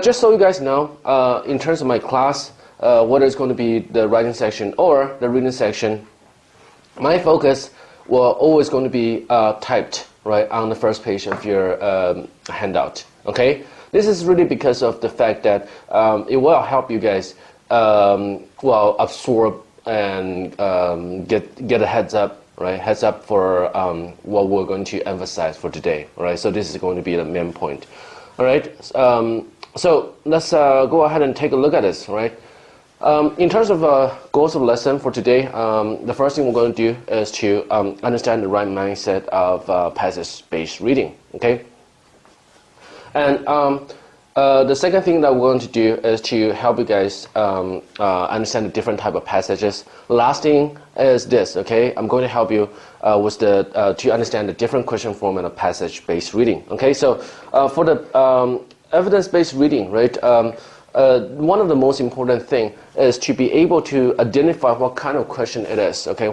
Just so you guys know, in terms of my class, whether it's going to be the writing section or the reading section, my focus will always going to be typed right on the first page of your handout. Okay, this is really because of the fact that it will help you guys absorb and get a heads up. Right, heads up for what we're going to emphasize for today. All right, so this is going to be the main point. All right, so let's go ahead and take a look at this. Right, in terms of goals of lesson for today, the first thing we're going to do is to understand the right mindset of passage-based reading. Okay, and the second thing that we're going to do is to help you guys understand the different type of passages. Last thing is this, okay? I'm going to help you with to understand the different question format of passage-based reading. Okay, so for the evidence-based reading, right? One of the most important thing is to be able to identify what kind of question it is. Okay,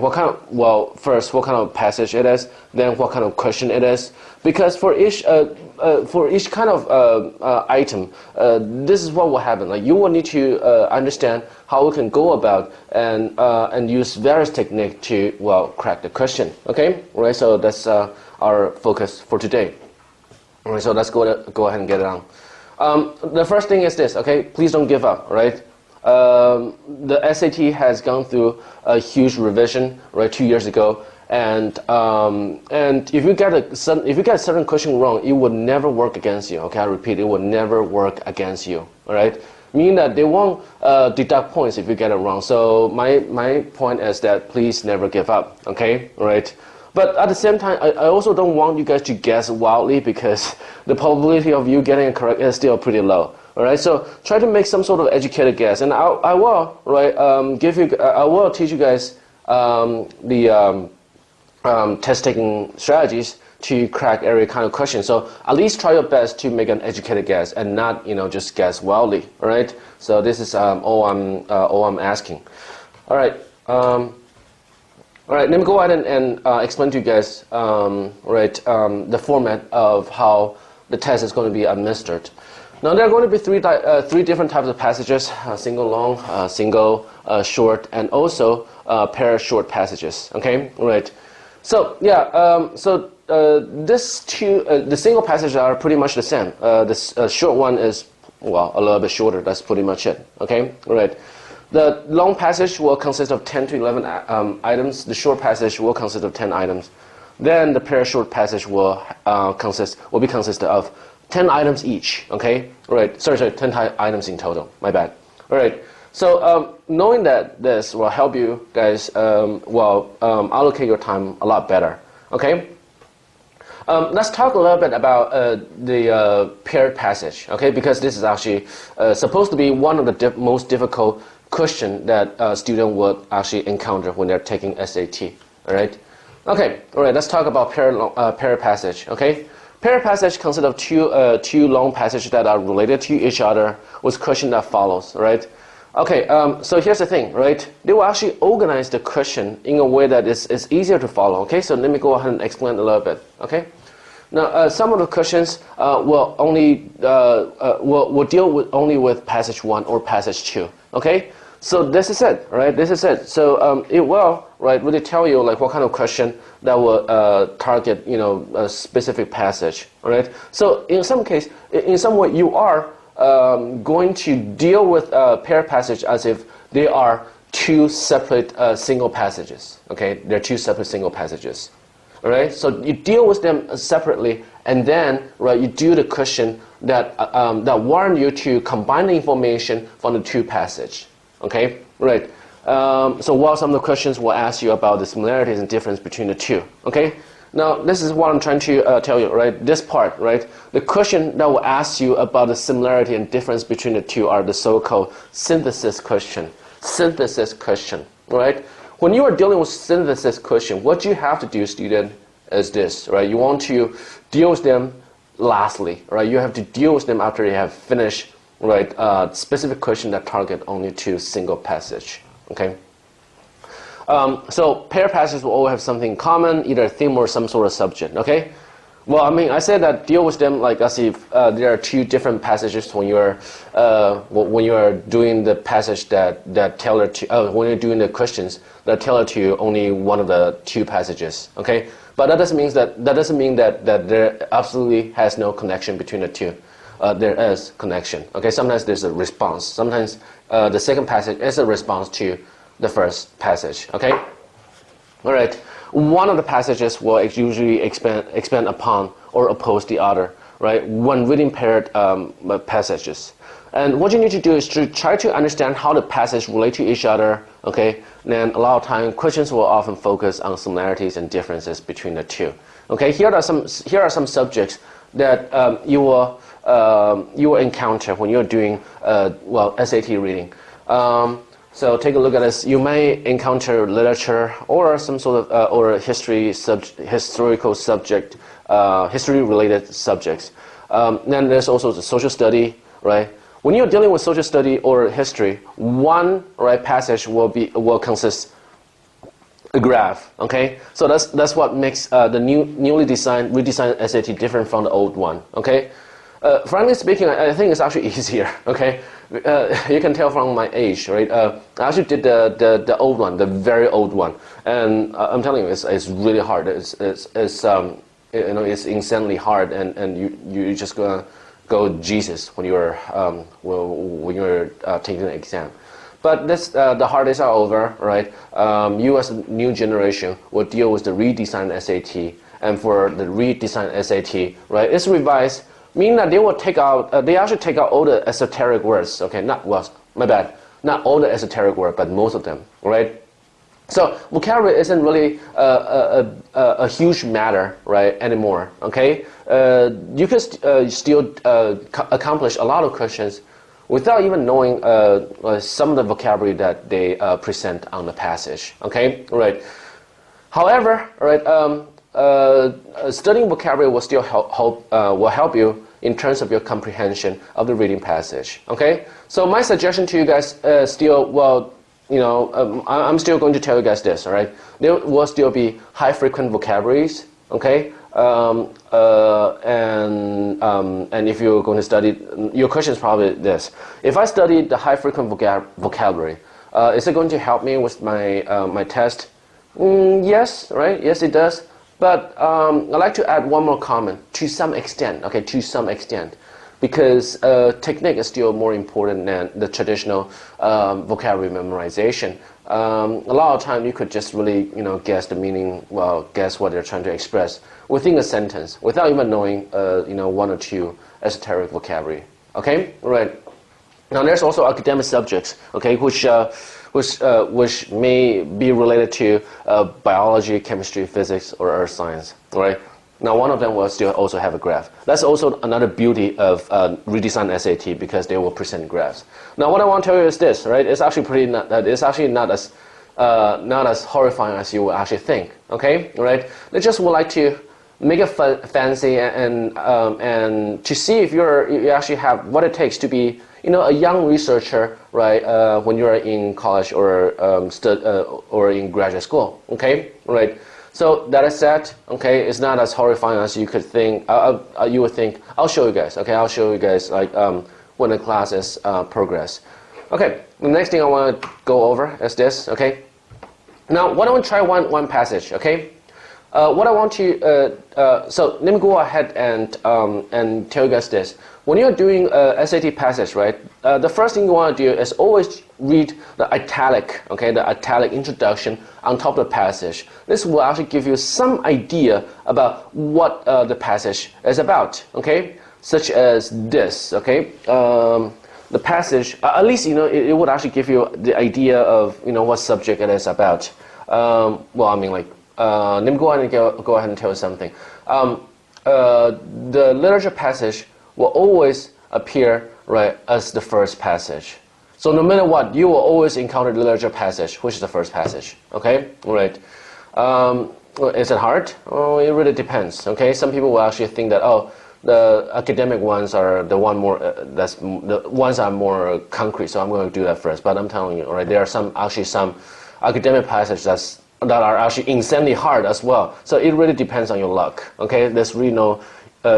first what kind of passage it is, then what kind of question it is. Because for each kind of item, this is what will happen. Like you will need to understand how we can go about and use various techniques to crack the question. Okay, right. So that's our focus for today. All right. So let's go ahead and get it on. The first thing is this, okay? Please don't give up, right? The SAT has gone through a huge revision, right, 2 years ago, and if you get a certain question wrong, it would never work against you. Okay, I repeat, it would never work against you. All right, meaning that they won't deduct points if you get it wrong. So my point is that please never give up. Okay, all right. But at the same time, I also don't want you guys to guess wildly because the probability of you getting it correct is still pretty low. All right, so try to make some sort of educated guess, and I will I will teach you guys the test taking strategies to crack every kind of question. So at least try your best to make an educated guess and not just guess wildly. All right, so this is all I'm asking. All right. All right, let me go ahead and explain to you guys the format of how the test is going to be administered. Now there are going to be three different types of passages: single long, single short, and also pair short passages. Okay, all right. So yeah, the single passages are pretty much the same. The short one is a little bit shorter. That's pretty much it. Okay, all right. The long passage will consist of 10 to 11 items. The short passage will consist of 10 items. Then the pair short passage will be consisted of 10 items each. Okay, all right. Sorry, 10 items in total. My bad. All right. So knowing that this will help you guys allocate your time a lot better. Okay. Let's talk a little bit about the paired passage. Okay, because this is actually supposed to be one of the most difficult question that a student would actually encounter when they're taking SAT. All right. Okay. All right. Let's talk about pair passage. Okay. Pair passage consists of two long passages that are related to each other with question that follows. Right. Okay. So here's the thing. Right. They will actually organize the question in a way that is easier to follow. Okay. So let me go ahead and explain a little bit. Okay. Now, some of the questions will deal only with passage 1 or passage 2. Okay. So this is it, right? This is it. So it will, really tell you like what kind of question that will target, a specific passage, all right? So in some way, you are going to deal with pair passage as if they are two separate single passages. Okay, they're two separate single passages. All right. So you deal with them separately, and then you do the question that warn you to combine the information from the two passages. Okay, right. So while some of the questions will ask you about the similarities and difference between the two. Okay. Now this is what I'm trying to tell you. Right. This part. Right. The question that will ask you about the similarity and difference between the two are the so-called synthesis question. Synthesis question. Right. When you are dealing with synthesis question, what you have to do, student, is this. Right. You want to deal with them lastly. Right. You have to deal with them after you have finished. Right, specific question that target only two single passage. Okay. So pair passages will always have something in common, either a theme or some sort of subject. Okay. Well, I mean, I said that deal with them like as if there are two different passages when you're doing the passage that tailor to when you're doing the questions that tailor to only one of the two passages. Okay, but that doesn't mean that there absolutely has no connection between the two. There is connection. Okay, sometimes there's a response. Sometimes the second passage is a response to the first passage. Okay, all right. One of the passages will usually expand upon or oppose the other, right? When reading paired passages. And what you need to do is to try to understand how the passages relate to each other, okay? And then a lot of time, questions will often focus on similarities and differences between the two. Okay, here are some subjects that you will encounter when you're doing SAT reading. So take a look at this. You may encounter literature or some sort of or historical subject, history-related subjects. Then there's also the social study, right? When you're dealing with social study or history, one passage will consist a graph. Okay, so that's what makes the redesigned SAT different from the old one. Okay. Frankly speaking, I think it's actually easier. Okay, you can tell from my age, right? I actually did the old one, the very old one, and I'm telling you, it's really hard. It's insanely hard, and you just gonna go Jesus when you're taking the exam. But the hard days are over, right? You as a new generation will deal with the redesigned SAT, and for the redesigned SAT, right? It's revised. Meaning that they will they actually take out all the esoteric words. Okay, not all the esoteric words, but most of them, right? So vocabulary isn't really a huge matter, right, anymore. Okay, you can still accomplish a lot of questions without even knowing some of the vocabulary that they present on the passage. Okay, right. However, right. Studying vocabulary will still help you in terms of your comprehension of the reading passage. Okay, so my suggestion to you guys I'm still going to tell you guys this. All right, there will still be high frequent vocabularies. Okay, and if you're going to study, your question is probably this: if I study the high frequent vocabulary, is it going to help me with my my test? Yes, right? Yes, it does. But I'd like to add one more comment, to some extent, okay, to some extent, because technique is still more important than the traditional vocabulary memorization. A lot of time you could just really, guess the meaning, guess what they're trying to express within a sentence without even knowing, one or two esoteric vocabulary. Okay, right. Now there's also academic subjects, okay, which may be related to biology, chemistry, physics, or earth science. Right. Now one of them will still also have a graph. That's also another beauty of redesigned SAT, because they will present graphs. Now what I want to tell you is this, right? It's actually not as horrifying as you would actually think. Okay, right? They just would like to make it fancy and to see if you actually have what it takes to be a young researcher, right? When you're in college or in graduate school. Okay, right. So that is said, okay, it's not as horrifying as you could think. You would think. I'll show you guys. Okay, I'll show you guys when the classes progress. Okay, the next thing I want to go over is this. Okay, now why don't we try one passage? Okay. What I want to so let me go ahead and tell you guys this. When you're doing a SAT passage, right? The first thing you want to do is always read the italic, okay, the italic introduction on top of the passage. This will actually give you some idea about what the passage is about, okay? Such as this, okay? The passage, at least it would actually give you the idea of what subject it is about. Let me go ahead and tell you something. The literature passage will always appear right as the first passage. So no matter what, you will always encounter the literature passage, which is the first passage. Okay, right? Is it hard? Oh, it really depends. Okay, some people will actually think that the academic ones are the ones are more concrete, so I'm going to do that first. But I'm telling you, right, there are some academic passages that's that are actually insanely hard as well. So it really depends on your luck. Okay, there's really no,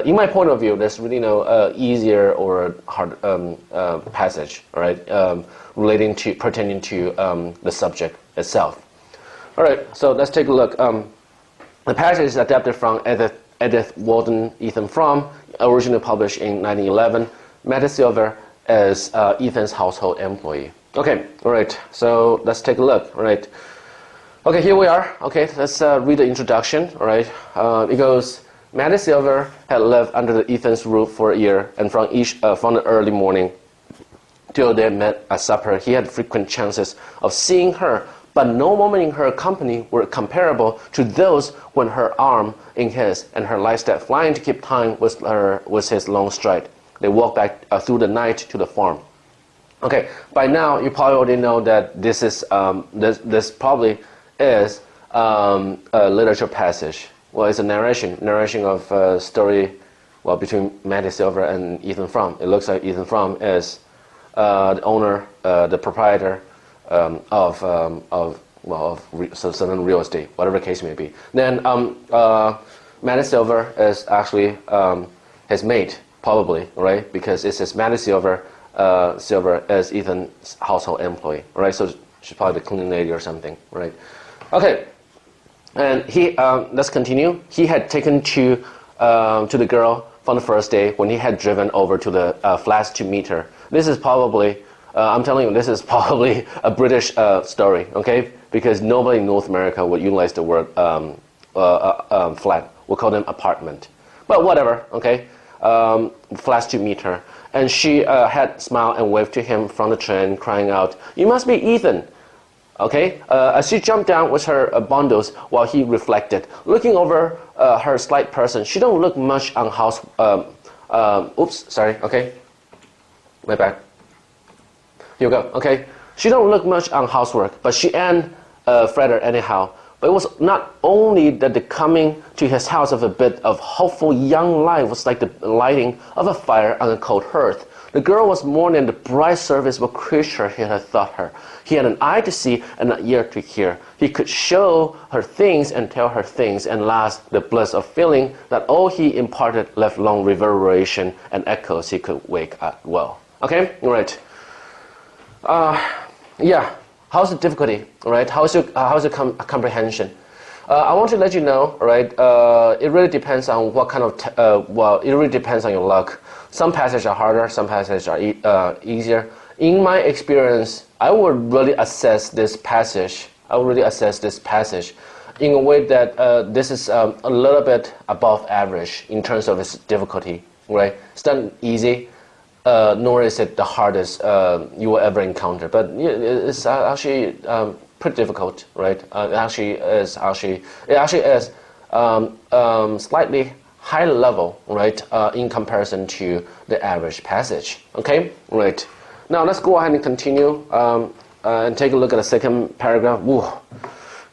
in my point of view, there's really no easier or hard passage, all right, pertaining to the subject itself. All right, so let's take a look. The passage is adapted from Edith Wharton Ethan Frome, originally published in 1911. Matty Silver is Ethan's household employee. Okay, all right, so let's take a look, all right. Okay, here we are. Okay, let's read the introduction, all right. It goes, Matty Silver had lived under Ethan's roof for a year, and from the early morning till they met at supper, he had frequent chances of seeing her, but no moment in her company were comparable to those when her arm in his and her light step flying to keep time with his long stride. They walked back through the night to the farm. Okay, by now you probably already know that this is this probably is a literature passage. Well, it's a narration of a story, well, between Matty Silver and Ethan Frome. It looks like Ethan Frome is the owner, the proprietor of certain real estate, whatever the case may be. Then Matty Silver is actually his mate, probably, right? Because it says Matty Silver is Ethan's household employee, right? So she's probably the cleaning lady or something, right? Okay, and he let's continue. He had taken to the girl from the first day when he had driven over to the flats to meet her. This is probably, I'm telling you, this is probably a British story, okay? Because nobody in North America would utilize the word flat. We'll call them apartment. But whatever, okay? Flats to meet her. And she had smiled and waved to him from the train, crying out, "You must be Ethan." Okay? As she jumped down with her bundles while he reflected, looking over her slight person, she don't look much on house... oops, sorry, okay? My bad. Here we go, okay? She don't look much on housework, but she ain't fretted anyhow. But it was not only that the coming to his house of a bit of hopeful young life was like the lighting of a fire on a cold hearth. The girl was more than the bright serviceable creature he had thought her. He had an eye to see and an ear to hear. He could show her things and tell her things, and last, the bliss of feeling that all he imparted left long reverberation and echoes he could wake at well. Okay, all right. Yeah, how's the difficulty, right? How's your comprehension? I want to let you know, right? It really depends on what kind of, well, it really depends on your luck. Some passages are harder, some passages are easier. In my experience, I would really assess this passage. In a way that this is a little bit above average in terms of its difficulty, right? It's not easy. Nor is it the hardest you will ever encounter, but it's actually pretty difficult, right? It actually is slightly high level, right, in comparison to the average passage. Okay, right. Now let's go ahead and continue and take a look at the second paragraph. Woo,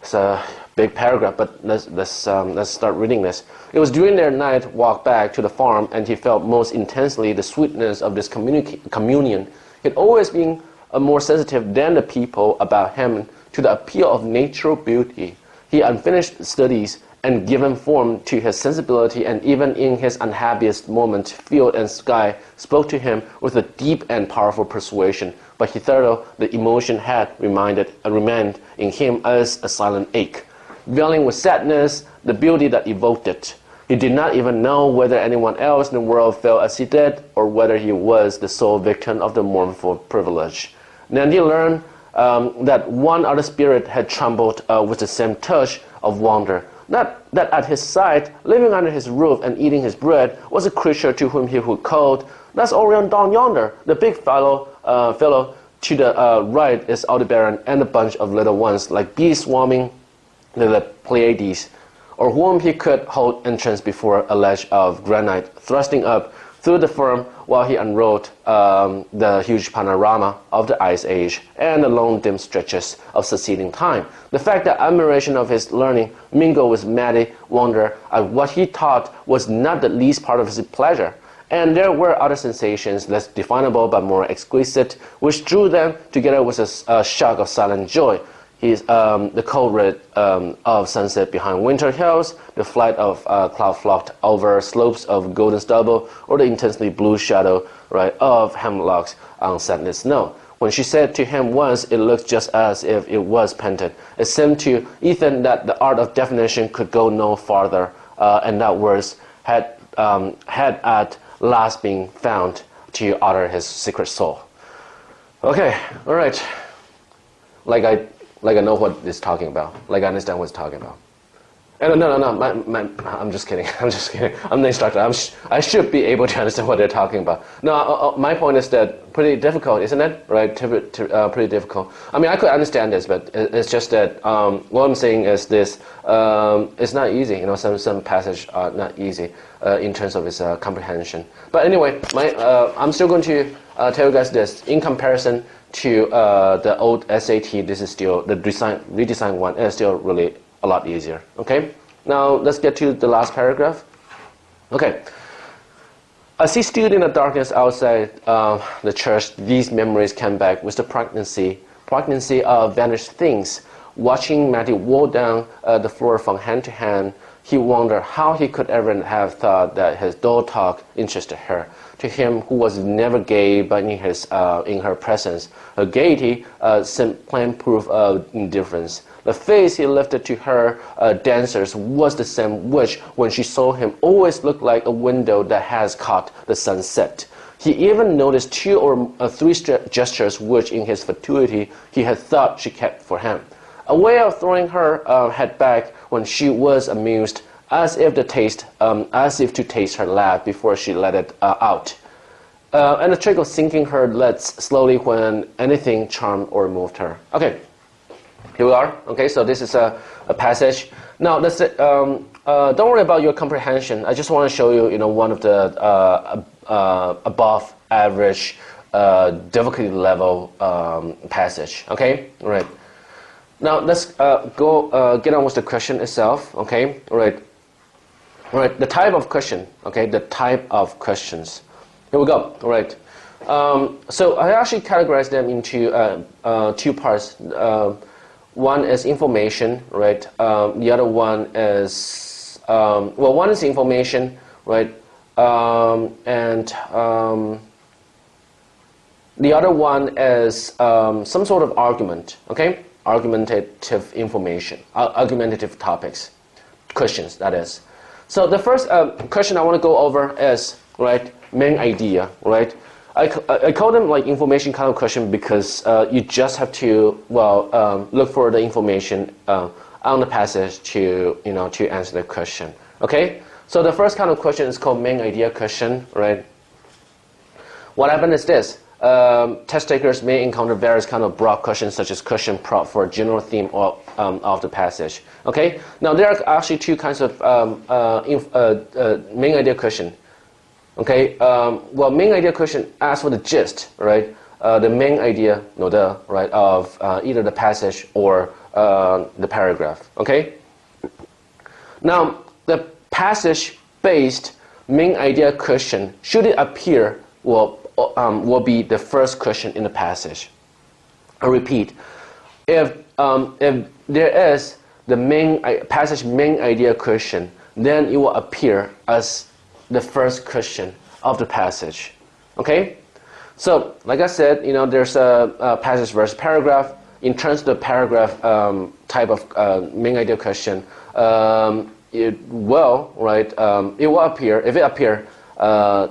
it's a big paragraph, but let's start reading this. It was during their night walk back to the farm, and he felt most intensely the sweetness of this communion. He had always been more sensitive than the people about him to the appeal of natural beauty. He unfinished studies and given form to his sensibility, and even in his unhappiest moment, field and sky spoke to him with a deep and powerful persuasion. But hitherto the emotion had remained in him as a silent ache, veiling with sadness the beauty that evoked it. He did not even know whether anyone else in the world felt as he did, or whether he was the sole victim of the mournful privilege. Then he learned that one other spirit had trembled with the same touch of wonder. That at his side, living under his roof and eating his bread, was a creature to whom he would call, "That's Orion down yonder. The big fellow to the right is Aldebaran and a bunch of little ones like bees swarming the Pleiades," or whom he could hold entrance before a ledge of granite thrusting up through the firm while he unrolled the huge panorama of the Ice Age and the long dim stretches of succeeding time. The fact that admiration of his learning mingled with mad wonder at what he thought was not the least part of his pleasure. And there were other sensations, less definable but more exquisite, which drew them together with a shock of silent joy. He's the cold red of sunset behind winter hills, the flight of cloud flocked over slopes of golden stubble, or the intensely blue shadow, right, of hemlocks on scented snow. When she said to him once, it looked just as if it was painted. It seemed to Ethan that the art of definition could go no farther, and that words had at last been found to utter his secret soul. Okay, all right. Like I know what it's talking about. Like I understand what it's talking about. No. I'm just kidding. I'm just kidding. I'm the instructor. I should be able to understand what they're talking about. No, my point is that pretty difficult, isn't it? Right? Pretty difficult. I mean, I could understand this, but it's just that what I'm saying is this: it's not easy. You know, some passages are not easy in terms of its comprehension. But anyway, I'm still going to tell you guys this. In comparison to the old SAT, this is still the redesigned one. Is still really a lot easier. Okay, now let's get to the last paragraph. Okay, as he stood in the darkness outside the church, these memories came back with the poignancy of vanished things. Watching Mattie walk down the floor from hand to hand, he wondered how he could ever have thought that his dull talk interested her. To him, who was never gay, but in her presence, her gaiety seemed plain proof of indifference. The face he lifted to her dancers was the same which, when she saw him, always looked like a window that has caught the sunset. He even noticed 2 or 3 gestures which, in his fatuity, he had thought she kept for him. A way of throwing her head back when she was amused, as if to taste her laugh before she let it out. And a trick of sinking her lids slowly when anything charmed or moved her. Okay. Here we are. Okay, so this is a passage. Now, don't worry about your comprehension. I just want to show you, one of the above average difficulty level passage. Okay, all right. Now let's get on with the question itself. Okay, all right. All right. The type of question. Okay, the type of questions. Here we go. All right. So I actually categorize them into 2 parts. One is information, right? The other one is, one is information, right? And the other one is some sort of argument, okay? Argumentative information, argumentative topics, questions, that is. So the first question I want to go over is, right, main idea, right? I call them like information kind of question because you just have to look for the information on the passage to answer the question. Okay, so the first kind of question is called main idea question, right? What happens is this: test takers may encounter various kind of broad questions such as question prop for a general theme of the passage. Okay, now there are actually 2 kinds of main idea question. Okay, main idea question asks for the gist, right? The main idea, right, of either the passage or the paragraph. Okay. Now, the passage-based main idea question, should it appear, will be the first question in the passage. I repeat, if there is the passage main idea question, then it will appear as the first question of the passage. Okay, so like I said, there's a passage versus paragraph. In terms of the paragraph type of main idea question, it will appear. If it appear,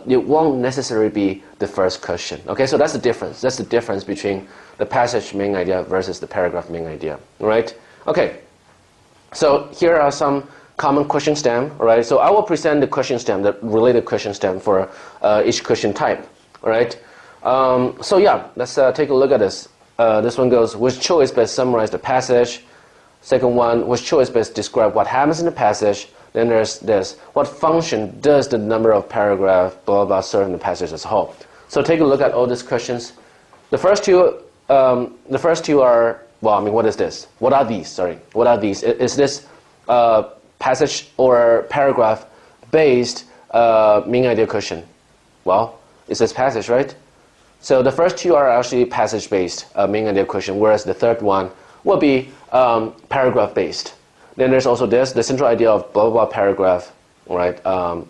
it won't necessarily be the first question. Okay, so that's the difference. That's the difference between the passage main idea versus the paragraph main idea. Right? Okay. So here are some common question stem, right? So I will present the question stem, the related question stem for each question type, right? So yeah, let's take a look at this. This one goes, which choice best summarize the passage? Second one, which choice best describe what happens in the passage? Then there's this, what function does the number of paragraph, blah, blah, blah, serve in the passage as a whole? So take a look at all these questions. The first two are, what is this? What are these? Sorry, what are these? Is this passage or paragraph based main idea question? Well, it says passage, right? So the first 2 are actually passage based main idea question, whereas the third one will be paragraph based. Then there's also this, the central idea of blah blah blah paragraph, right?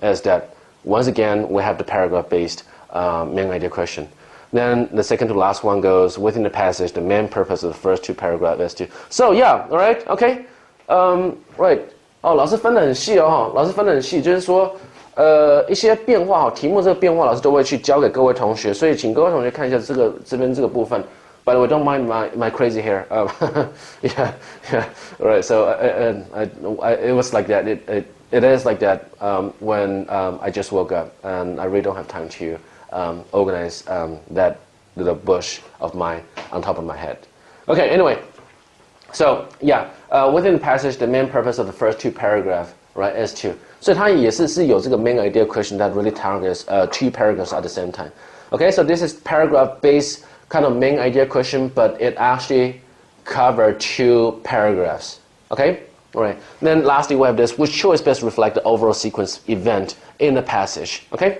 Is that once again we have the paragraph based main idea question. Then the second to last one goes within the passage. The main purpose of the first two paragraphs is to. So yeah, all right, okay, right. 哦，老师分得很细哦，老师分得很细，就是说，一些变化题目这个变化，老师都会去教给各位同学，所以请各位同学看一下这边这个部分。By the way, don't mind my crazy hair. Yeah, right. So it was like that. It is like that when I just woke up and I really don't have time to organize that little bush of mine on top of my head. Okay, anyway, so yeah, within the passage, the main purpose of the first two paragraphs, right, is to. 所以它也是有这个 main idea question that really targets two paragraphs at the same time. Okay, so this is paragraph-based kind of main idea question, but it actually covers two paragraphs. Okay, all right. Then lastly, we have this: which choice best reflect the overall sequence event in the passage? Okay.